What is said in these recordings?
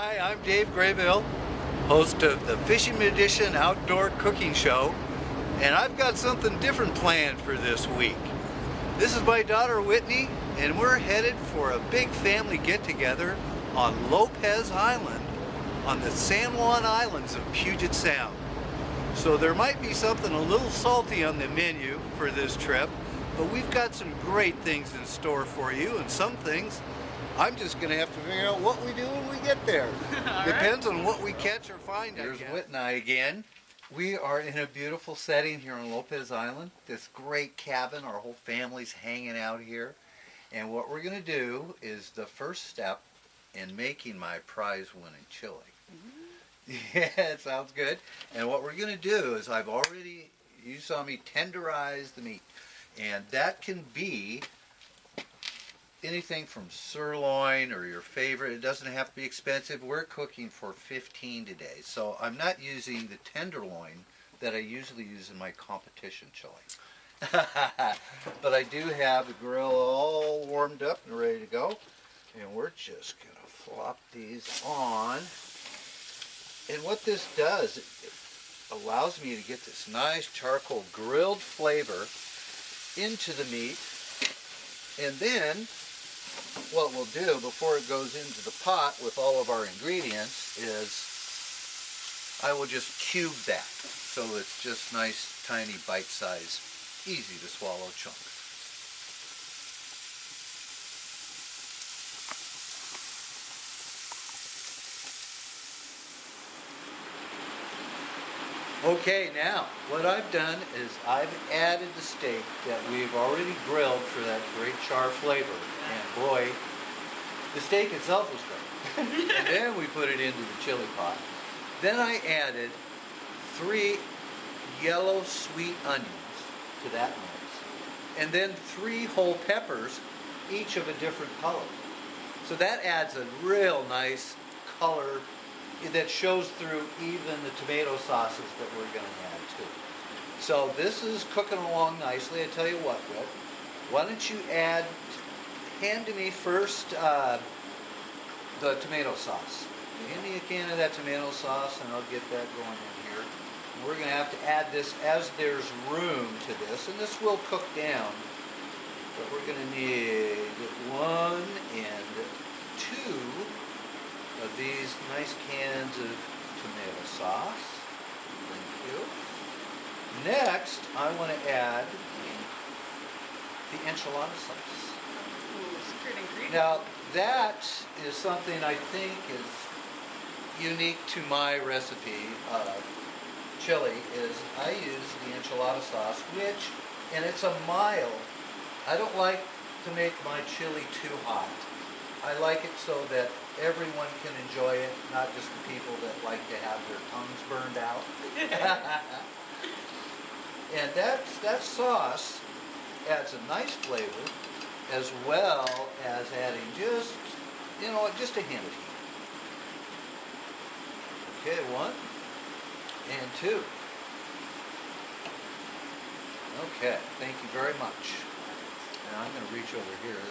Hi, I'm Dave Graybill, host of the Fishin Magician outdoor cooking show, and I've got something different planned for this week. This is my daughter Whitney, and we're headed for a big family get-together on Lopez Island on the San Juan Islands of Puget Sound. So there might be something a little salty on the menu for this trip, but we've got some great things in store for you, and some things I'm just going to have to figure out what we do when we get there. Depends on what we catch or find. Here's Whit and I again. We are in a beautiful setting here on Lopez Island. This great cabin. Our whole family's hanging out here. And what we're going to do is the first step in making my prize-winning chili. Yeah, it sounds good. And what we're going to do is you saw me tenderize the meat. And that can be anything from sirloin or your favorite. It doesn't have to be expensive. We're cooking for $15 today, so I'm not using the tenderloin that I usually use in my competition chili. But I do have the grill all warmed up and ready to go, and we're just gonna flop these on. And what this does, it allows me to get this nice charcoal grilled flavor into the meat. And then what we'll do before it goes into the pot with all of our ingredients is I will just cube that so it's just nice, tiny, bite-sized, easy to swallow chunks. Okay, now what I've done is I've added the steak that we've already grilled for that great char flavor. And boy, the steak itself was great. And then we put it into the chili pot. Then I added 3 yellow sweet onions to that mix. And then 3 whole peppers, each of a different color. So that adds a real nice color that shows through even the tomato sauces that we're going to add too. So this is cooking along nicely. I tell you what, Whit, why don't you hand to me first the tomato sauce. Hand me a can of that tomato sauce and I'll get that going in here. And we're going to have to add this as there's room to this, and this will cook down. But we're going to need 1 and 2 of these nice cans of tomato sauce. Thank you. Next, I want to add the enchilada sauce. Ooh, secret ingredient. Now, that is something I think is unique to my recipe of chili, is I use the enchilada sauce, and it's a mild. I don't like to make my chili too hot. I like it so that everyone can enjoy it, not just the people that like to have their tongues burned out. And that sauce adds a nice flavor, as well as adding just a hint of heat. Okay, 1 and 2. Okay, thank you very much. Now I'm going to reach over here.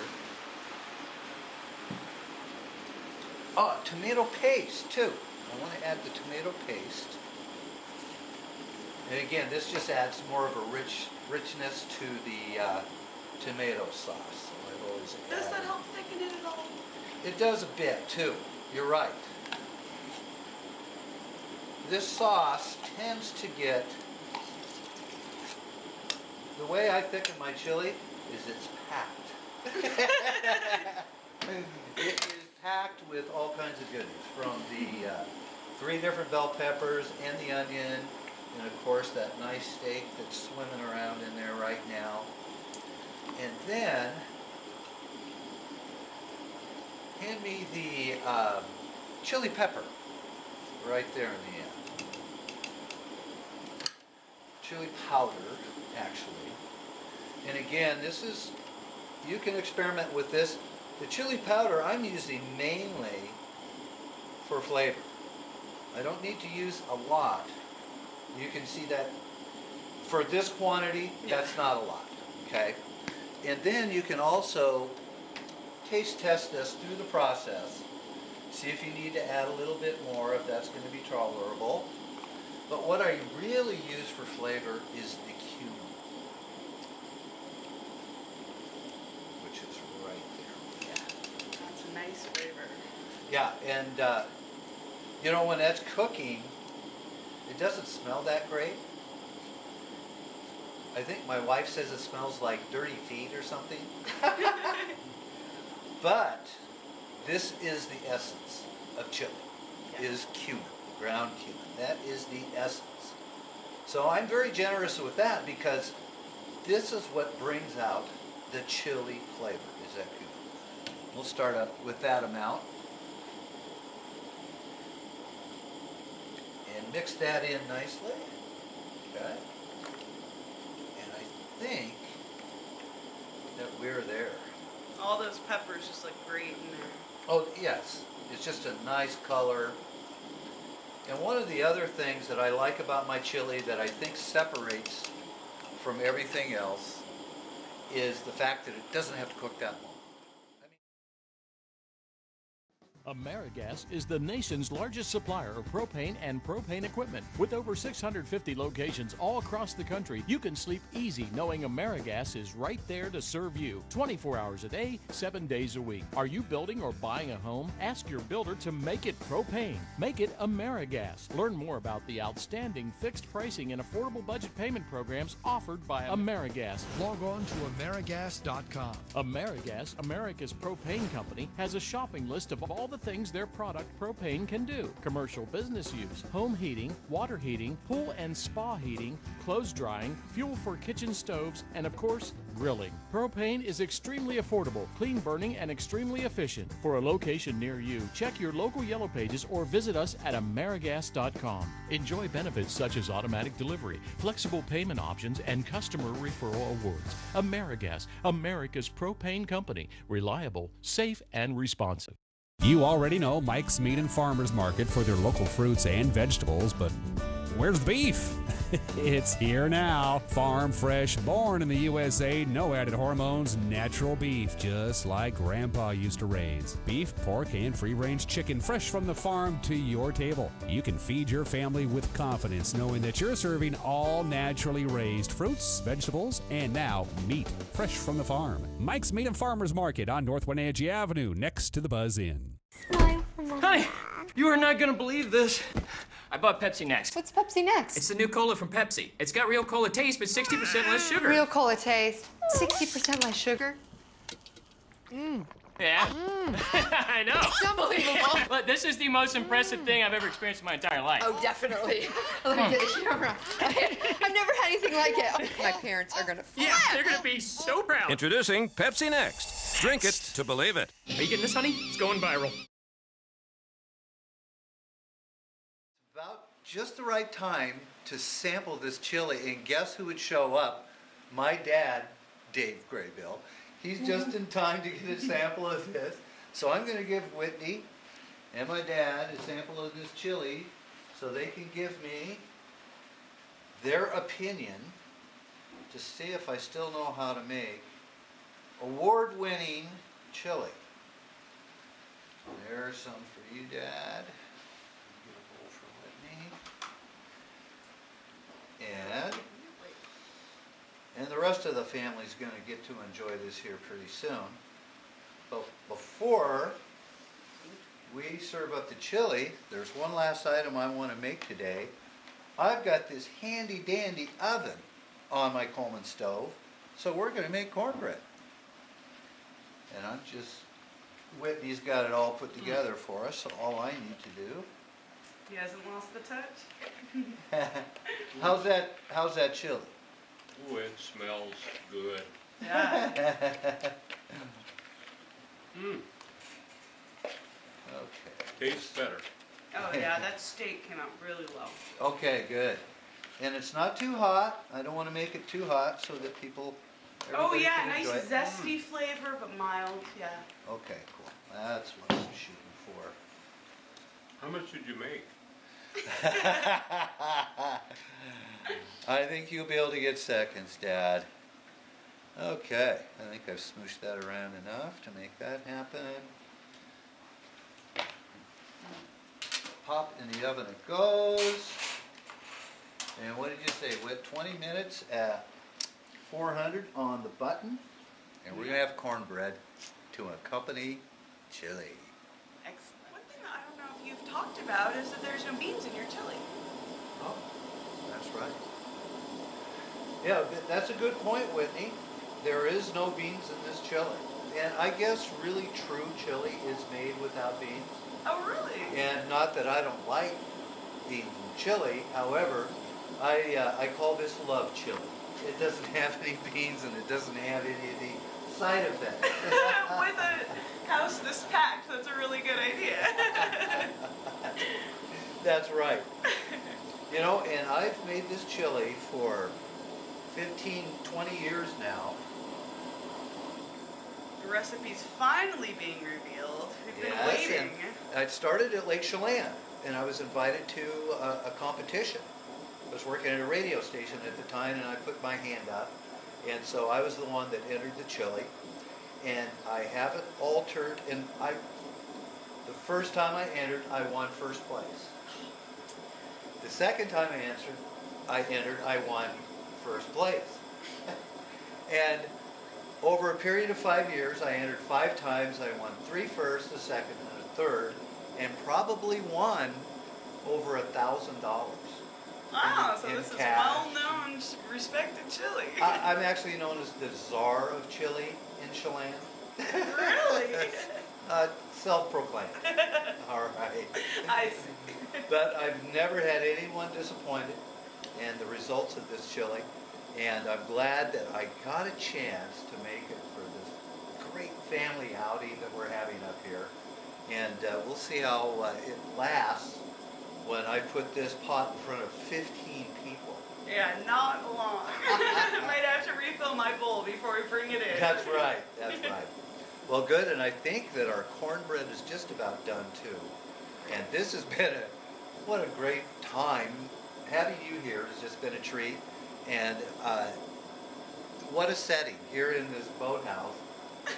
Oh, tomato paste too. I want to add the tomato paste. And again, this just adds more of a richness to the tomato sauce. So I've always Does that help thicken it at all? It does a bit too. You're right. This sauce tends to get, the way I thicken my chili is it's packed. It is packed with all kinds of goodies, from the 3 different bell peppers and the onion, and of course that nice steak that's swimming around in there right now. And then hand me the chili pepper right there in the end. Chili powder, actually. And again, you can experiment with this. The chili powder I'm using mainly for flavor. I don't need to use a lot. You can see that for this quantity, that's not a lot, okay? And then you can also taste test this through the process See if you need to add a little bit more, if that's going to be tolerable. But what I really use for flavor is the cumin, which is right there. Yeah, that's a nice flavor. Yeah, and you know, when that's cooking, it doesn't smell that great. I think my wife says it smells like dirty feet or something. But this is the essence of chili, is cumin, ground cumin. That is the essence. So I'm very generous with that because this is what brings out the chili flavor, is that cumin. We'll start up with that amount. And mix that in nicely. Okay. And I think that we're there. All those peppers just look great in there. Oh, yes. It's just a nice color. And one of the other things that I like about my chili that I think separates from everything else is the fact that it doesn't have to cook that long. AmeriGas is the nation's largest supplier of propane and propane equipment. With over 650 locations all across the country, you can sleep easy knowing AmeriGas is right there to serve you 24 hours a day, 7 days a week. Are you building or buying a home? Ask your builder to make it propane. Make it AmeriGas. Learn more about the outstanding fixed pricing and affordable budget payment programs offered by AmeriGas. Log on to AmeriGas.com. AmeriGas, America's propane company, has a shopping list of all the things their product propane can do. Commercial business use, home heating, water heating, pool and spa heating, clothes drying, fuel for kitchen stoves, and of course, grilling. Propane is extremely affordable, clean burning, and extremely efficient. For a location near you, check your local Yellow Pages or visit us at AmeriGas.com. Enjoy benefits such as automatic delivery, flexible payment options, and customer referral awards. AmeriGas, America's propane company. Reliable, safe, and responsive. You already know Mike's Meat and Farmers Market for their local fruits and vegetables, but where's the beef? It's here now. Farm fresh, born in the USA, no added hormones, natural beef, just like Grandpa used to raise. Beef, pork, and free-range chicken fresh from the farm to your table. You can feed your family with confidence knowing that you're serving all naturally raised fruits, vegetables, and now meat fresh from the farm. Mike's Meat and Farmers Market on North Wenatchee Avenue next to the Buzz Inn. Honey, you are not gonna believe this. I bought Pepsi Next. What's Pepsi Next? It's the new cola from Pepsi. It's got real cola taste, but 60% less sugar. Real cola taste. 60% less sugar. Yeah. I know. It's unbelievable. But this is the most impressive thing I've ever experienced in my entire life. Oh, definitely. Let me get a camera. I've never had anything like it. My parents are gonna flip. Yeah, they're gonna be so proud. Introducing Pepsi Next. Drink it to believe it. Are you getting this, honey? It's going viral. About just the right time to sample this chili, and guess who would show up? My dad, Dave Graybill. He's just in time to get a sample of this. So I'm going to give Whitney and my dad a sample of this chili so they can give me their opinion to see if I still know how to make award-winning chili. There's some for you, Dad. Get a bowl for Whitney. And the rest of the family's going to get to enjoy this here pretty soon. But before we serve up the chili, there's one last item I want to make today. I've got this handy dandy oven on my Coleman stove, so we're going to make cornbread. And Whitney's got it all put together for us, so all I need to do. He hasn't lost the touch? How's that chili? Ooh, it smells good. Yeah. Okay. Tastes better. Oh yeah, that steak came out really well. Okay, good. And it's not too hot. I don't want to make it too hot so that Oh everybody yeah, can nice enjoy it. zesty flavor, but mild, yeah. Okay, cool. That's what I'm shooting for. How much did you make? I think you'll be able to get seconds, Dad. Okay, I think I've smooshed that around enough to make that happen. pop in the oven it goes. And what did you say? What, 20 minutes at 400 on the button? And we're going to have cornbread to accompany chili. Excellent. One thing I don't know if you've talked about is that there's no beans in your chili. Oh, that's right. Yeah, that's a good point, Whitney. There is no beans in this chili. And I guess really true chili is made without beans. Oh, really? And not that I don't like beans in chili. However, I call this love chili. It doesn't have any beans and it doesn't have any of the side effects. With a house this packed, that's a really good idea. That's right. You know, and I've made this chili for 15, 20 years now. The recipe's finally being revealed. We've been Yes, waiting. and I started at Lake Chelan, and I was invited to a competition. I was working at a radio station at the time, and I put my hand up, and so I was the one that entered the chili, and I have it altered, and the first time I entered, I won first place. The second time I entered, I won first place. And over a period of 5 years, I entered 5 times. I won 3 first, a second, and a third, and probably won over $1,000. Wow, so this cash. is well-known, respected chili. I'm actually known as the czar of chili in Chelan. Really? Self-proclaimed. All right. I see. But I've never had anyone disappointed in the results of this chili, and I'm glad that I got a chance to make it for this great family outing that we're having up here. And we'll see how it lasts when I put this pot in front of 15 people. Yeah, not long. I might have to refill my bowl before we bring it in. That's right, that's right. Well, good, and I think that our cornbread is just about done too. And this has been what a great time. Having you here has just been a treat. And what a setting here in this boathouse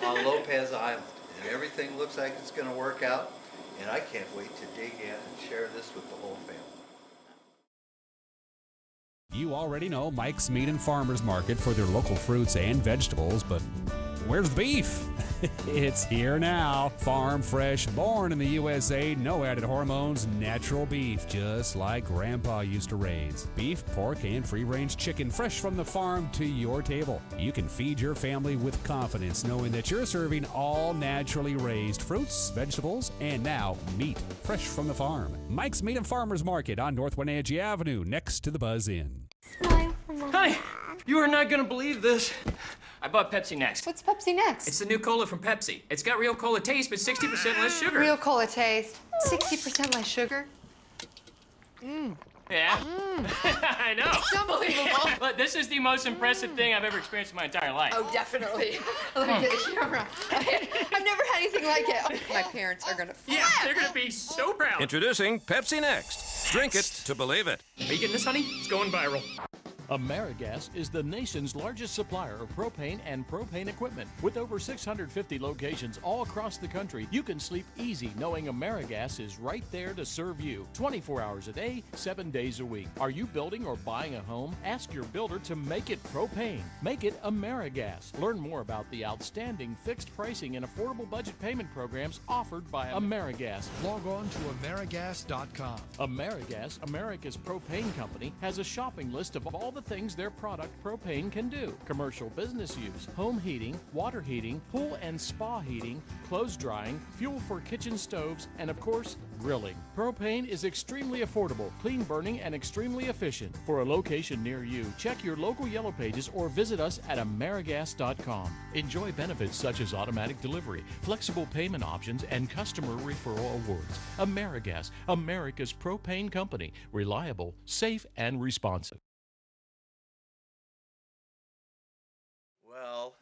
on Lopez Island. And everything looks like it's going to work out. And I can't wait to dig in and share this with the whole family. You already know Mike's Meat and Farmers Market for their local fruits and vegetables, but where's the beef? It's here now. Farm fresh, born in the USA, no added hormones, natural beef, just like Grandpa used to raise. Beef, pork, and free-range chicken fresh from the farm to your table. You can feed your family with confidence knowing that you're serving all naturally raised fruits, vegetables, and now meat fresh from the farm. Mike's Meat and Farmers Market on North Wenatchee Avenue next to the Buzz Inn. Smile for Mom. Honey, you are not gonna believe this. I bought Pepsi Next. What's Pepsi Next? It's the new cola from Pepsi. It's got real cola taste, but 60% less sugar. Real cola taste. 60% less sugar. Yeah. I know. It's unbelievable. But this is the most impressive thing I've ever experienced in my entire life. Oh, definitely. Let me get the camera. I've never had anything like it. My parents are gonna flip. Yeah, they're gonna be so proud. Introducing Pepsi Next. Drink it to believe it. Are you getting this, honey? It's going viral. AmeriGas is the nation's largest supplier of propane and propane equipment. With over 650 locations all across the country, you can sleep easy knowing AmeriGas is right there to serve you 24 hours a day, 7 days a week. Are you building or buying a home? Ask your builder to make it propane. Make it AmeriGas. Learn more about the outstanding fixed pricing and affordable budget payment programs offered by AmeriGas. Log on to amerigas.com. AmeriGas, America's propane company, has a shopping list of all the things their product propane can do. Commercial business use, home heating, water heating, pool and spa heating, clothes drying, fuel for kitchen stoves, and of course, grilling. Propane is extremely affordable, clean burning, and extremely efficient. For a location near you, check your local Yellow Pages or visit us at amerigas.com. Enjoy benefits such as automatic delivery, flexible payment options, and customer referral awards. AmeriGas, America's propane company. Reliable, safe, and responsive. Well,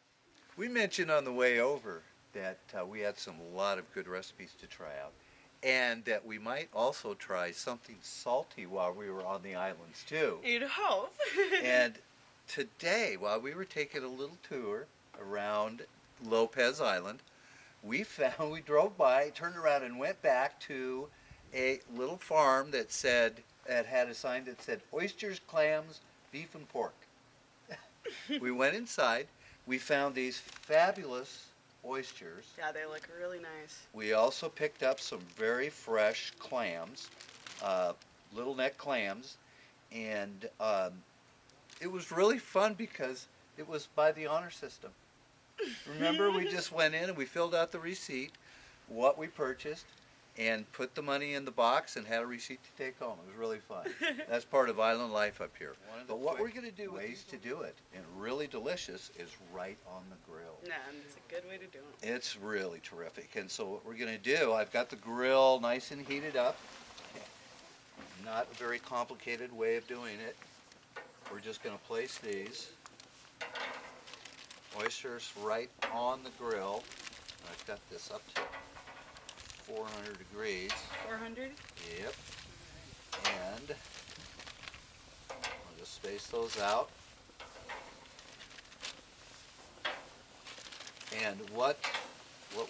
we mentioned on the way over that we had a lot of good recipes to try out, and that we might also try something salty while we were on the islands too. You'd hope. And today, while we were taking a little tour around Lopez Island, we drove by, turned around, and went back to a little farm that had a sign that said oysters, clams, beef, and pork. We went inside. We found these fabulous oysters. Yeah, they look really nice. We also picked up some very fresh clams, little neck clams, and it was really fun because it was by the honor system. Remember, we just went in and we filled out the receipt, what we purchased, and put the money in the box and had a receipt to take home. It was really fun. That's part of island life up here. But what we're going to do, ways to do it, and really delicious, is right on the grill. Yeah, and it's a good way to do it. It's really terrific. And so what we're going to do, I've got the grill nice and heated up. Not a very complicated way of doing it. We're just going to place these oysters right on the grill. I've got this up to 400 degrees. 400? Yep. And I'll just space those out. And what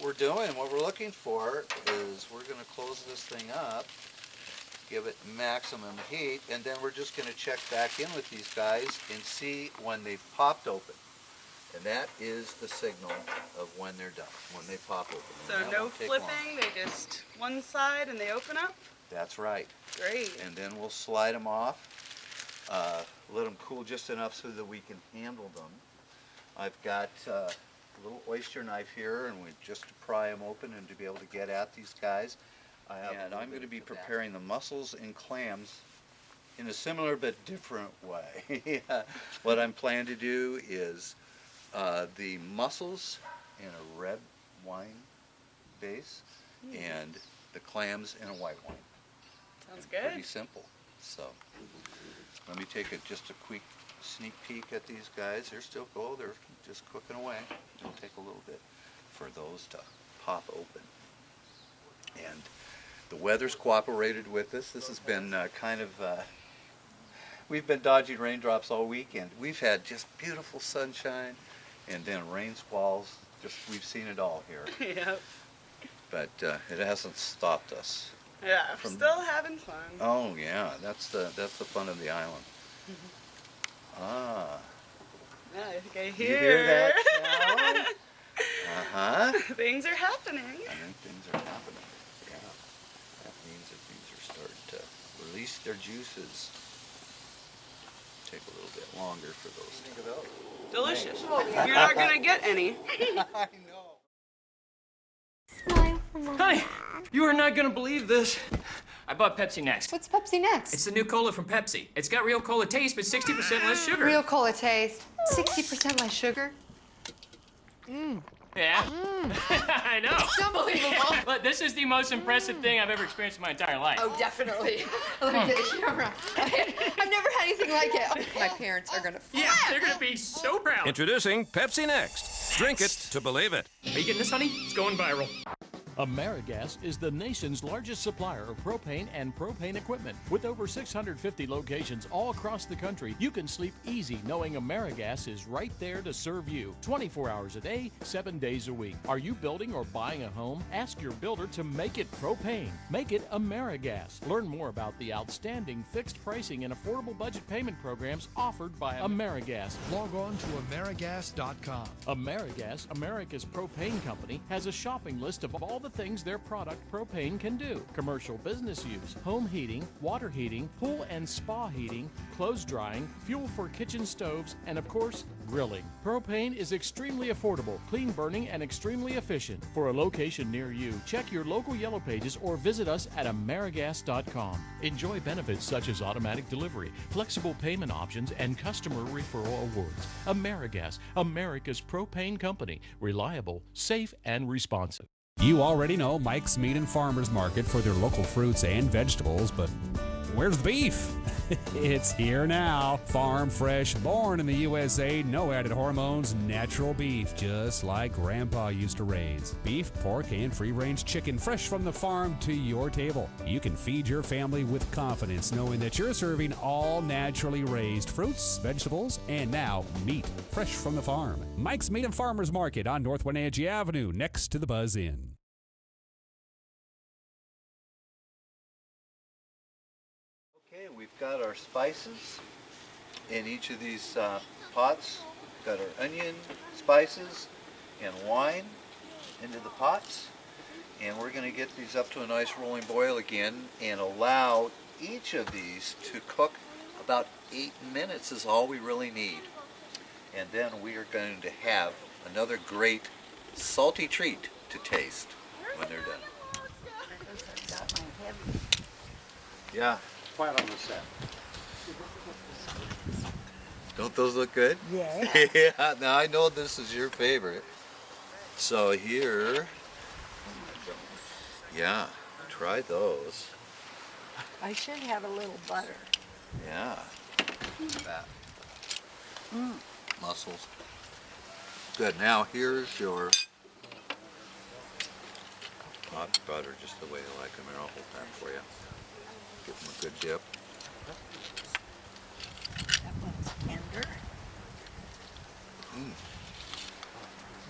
we're doing, what we're looking for is we're going to close this thing up, give it maximum heat, and then we're just going to check back in with these guys and see when they've popped open. And that is the signal of when they're done, when they pop open. So no flipping, they just one side and they open up? That's right. Great. And then we'll slide them off, let them cool just enough so that we can handle them. I've got a little oyster knife here, and we just to pry them open and to be able to get at these guys. And I'm going to be preparing the mussels and clams in a similar but different way. What I'm planning to do is the mussels in a red wine base and the clams in a white wine. Sounds good. Pretty simple. So let me take just a quick sneak peek at these guys. They're still cold. They're just cooking away. It'll take a little bit for those to pop open. And the weather's cooperated with us. This has been we've been dodging raindrops all weekend. We've had just beautiful sunshine and then rain squalls. We've seen it all here. Yep. But it hasn't stopped us. Yeah, I'm still having fun. Oh yeah, that's the fun of the island. Ah. Yeah, I think I You hear. hear that sound? Uh-huh. Things are happening. I think things are happening. Yeah. That means that things are starting to release their juices. Take a little bit longer for those to go. Delicious. You're not going to get any. I know. Honey, you are not gonna believe this. I bought Pepsi Next. What's Pepsi Next? It's the new cola from Pepsi. It's got real cola taste, but 60% less sugar. Real cola taste. 60% less sugar. Yeah. I know. It's unbelievable. But this is the most impressive thing I've ever experienced in my entire life. Oh, definitely. Let me get the camera. I've never had anything like it. My parents are gonna flip. Yeah, they're gonna be so proud. Introducing Pepsi Next. Drink it to believe it. Are you getting this, honey? It's going viral. AmeriGas is the nation's largest supplier of propane and propane equipment. With over 650 locations all across the country, you can sleep easy knowing AmeriGas is right there to serve you 24 hours a day, 7 days a week. Are you building or buying a home? Ask your builder to make it propane. Make it AmeriGas. Learn more about the outstanding fixed pricing and affordable budget payment programs offered by AmeriGas. Log on to amerigas.com. AmeriGas, America's propane company, has a shopping list of all the things their product propane can do. Commercial business use, home heating, water heating, pool and spa heating, clothes drying, fuel for kitchen stoves, and of course, grilling. Propane is extremely affordable, clean burning, and extremely efficient. For a location near you, check your local Yellow Pages or visit us at amerigas.com. Enjoy benefits such as automatic delivery, flexible payment options, and customer referral awards. AmeriGas, America's propane company. Reliable, safe, and responsive. You already know Mike's Meat and Farmers Market for their local fruits and vegetables, but where's the beef? It's here now. Farm fresh, born in the USA, no added hormones, natural beef, just like Grandpa used to raise. Beef, pork, and free-range chicken fresh from the farm to your table. You can feed your family with confidence knowing that you're serving all naturally raised fruits, vegetables, and now meat fresh from the farm. Mike's Meat and Farmers Market on North Wenatchee Avenue next to the Buzz Inn. got our spices in each of these pots. Got our onion, spices, and wine into the pots. And we're going to get these up to a nice rolling boil again and allow each of these to cook about 8 minutes is all we really need. And then we are going to have another great salty treat to taste when they're done. Yeah. Flat on the set. Don't those look good? Yeah. Yeah, now I know this is your favorite. So here, yeah, try those. I should have a little butter. Yeah. That. Mussels. Good, now here's your hot butter, just the way you like them. Here, I'll hold that for you. Give them a good dip. That one's tender.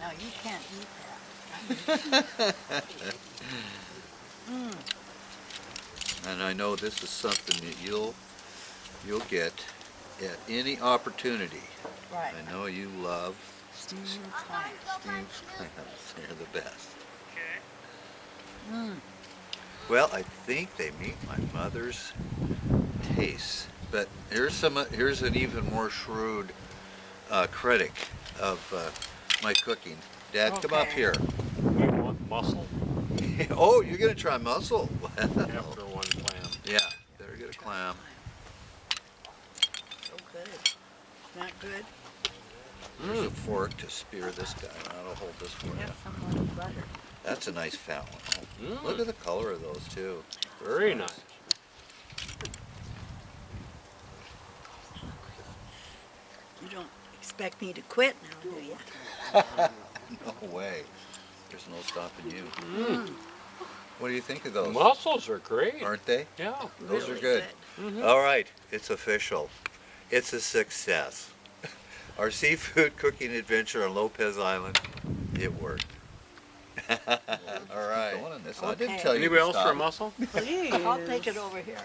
No, you can't eat that. And I know this is something that you'll get at any opportunity. Right. I know you love Steamed clams. steamed clams. They're the best. Well, I think they meet my mother's tastes. But here's an even more shrewd critic of my cooking. Dad, come up Okay. here. We want mussel Oh, you're gonna try mussel? after one clam. Yeah, better get a clam. So good. Not good. There's a fork to spear this guy. I'll hold this for you. Have some little butter. That's a nice fat one. Oh, look at the color of those too. Very nice. You don't expect me to quit now, do you? No way. There's no stopping you. What do you think of those? Mussels are great. Aren't they? Yeah. Those Really are good. All right, it's official. It's a success. Our seafood cooking adventure on Lopez Island, it worked. All right. I didn't Okay. tell you. Anybody to else for a stop. mussel? Please. I'll take it over here.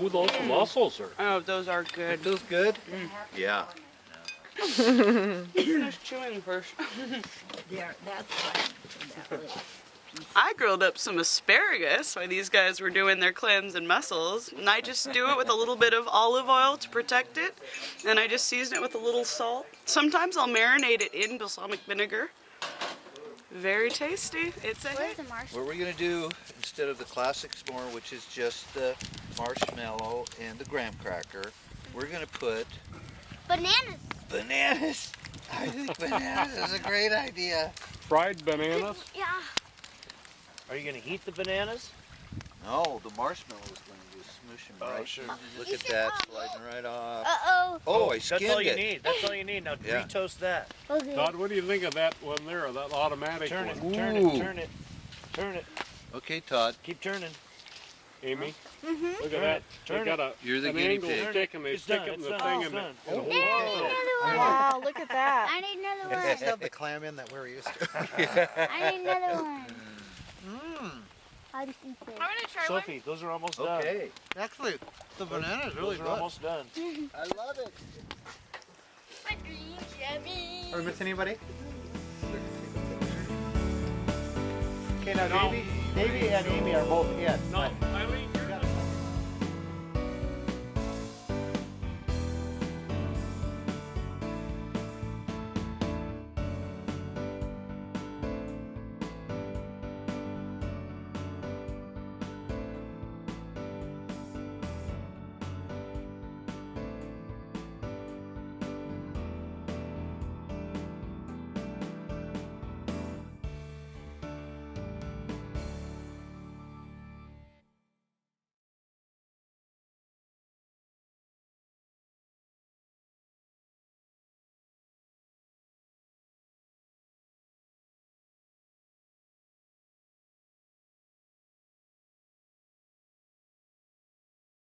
Ooh, those mussels are. Oh, those are good. Feels good? Yeah. Finish chewing first. There, that's fine. That little. I grilled up some asparagus while these guys were doing their clams and mussels, and I just do it with a little bit of olive oil to protect it, and I just season it with a little salt. Sometimes I'll marinate it in balsamic vinegar. Very tasty. It's a hit. What we're going to do, instead of the classic s'more, which is just the marshmallow and the graham cracker, we're going to put Bananas. bananas. I think bananas is a great idea. Fried bananas? Yeah. Are you going to heat the bananas? No, the marshmallow is going to do smooshing right. sure. Look at that, sliding right off. Uh-oh. Oh, I That's skinned all you it. need. That's all you need. Now Yeah. re-toast that. Okay. Todd, what do you think of that one there, that automatic Turn it, one? turn Ooh. it, turn it, turn it. Okay, Todd. Keep turning. Amy? Mm-hmm. Look Turn at that. it, They turn got You're the an guinea angle pig. stick and they It's stick done, it in it's the done, thing it's and done. and hold it. Another one. Wow, look at that. I need another Let's one. stuff the clam in that we're used to. I need another one. How do you think I'm gonna try one. Sophie, those are almost done. Okay. Actually, the banana is really Those are good. almost done. I love it. My dreams, yummy. Are we missing anybody? Okay, now Davey and Amy are both in. No, Eileen,